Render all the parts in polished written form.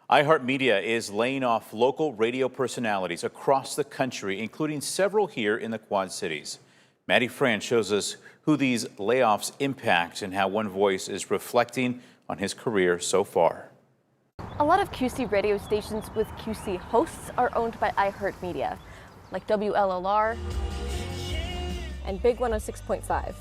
iHeartMedia is laying off local radio personalities across the country, including several here in the Quad Cities. Maddie Fran shows us who these layoffs impact and how one voice is reflecting on his career so far. A lot of QC radio stations with QC hosts are owned by iHeartMedia, like WLLR and Big 106.5.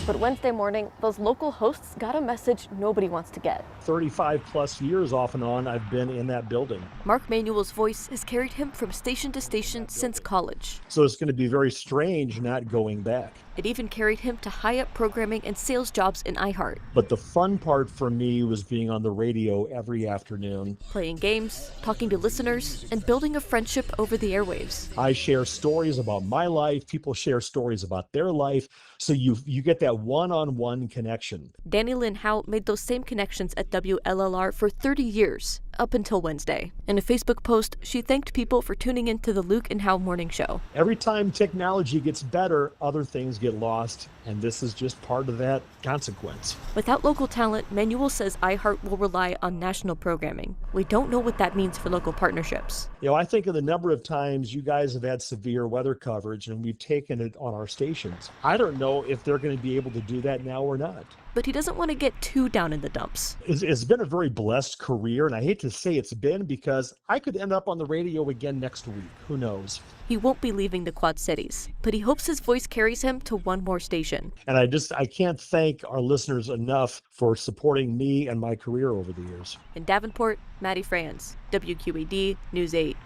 But Wednesday morning, those local hosts got a message nobody wants to get. 35 plus years off and on, I've been in that building. Mark Manuel's voice has carried him from station to station since college. So it's going to be very strange not going back. It even carried him to high-up programming and sales jobs in iHeart. But the fun part for me was being on the radio every afternoon. Playing games, talking to listeners, and building a friendship over the airwaves. I share stories about my life, people share stories about their life, so you get that one-on-one connection. Danny Lynn Howe made those same connections at WLLR for 30 years, up until Wednesday. In a Facebook post, she thanked people for tuning into the Luke and Howe morning show. Every time technology gets better, other things get lost, and this is just part of that consequence. Without local talent, Manuel says iHeart will rely on national programming. We don't know what that means for local partnerships. You know, I think of the number of times you guys have had severe weather coverage and we've taken it on our stations. I don't know if they're going to be able to do that now or not. But he doesn't want to get too down in the dumps. It's been a very blessed career, and I hate to say it's been because I could end up on the radio again next week. Who knows? He won't be leaving the Quad Cities, but he hopes his voice carries him to one more station. And I can't thank our listeners enough for supporting me and my career over the years. In Davenport, Maddie Franz, WQAD News 8.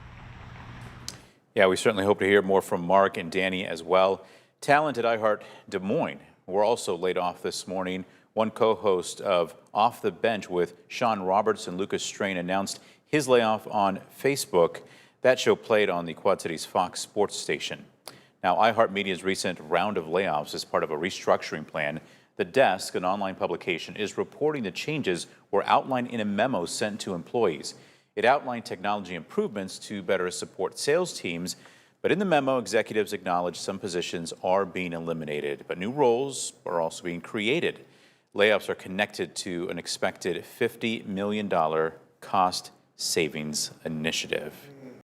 Yeah, we certainly hope to hear more from Mark and Danny as well. Talent at iHeart Des Moines were also laid off this morning. One co-host of Off the Bench with Sean Roberts and Lucas Strain announced his layoff on Facebook. That show played on the Quad Cities Fox Sports station. Now, iHeartMedia's recent round of layoffs is part of a restructuring plan. The Desk, an online publication, is reporting the changes were outlined in a memo sent to employees. It outlined technology improvements to better support sales teams, but in the memo, executives acknowledge some positions are being eliminated, but new roles are also being created. Layoffs are connected to an expected $50 million cost savings initiative.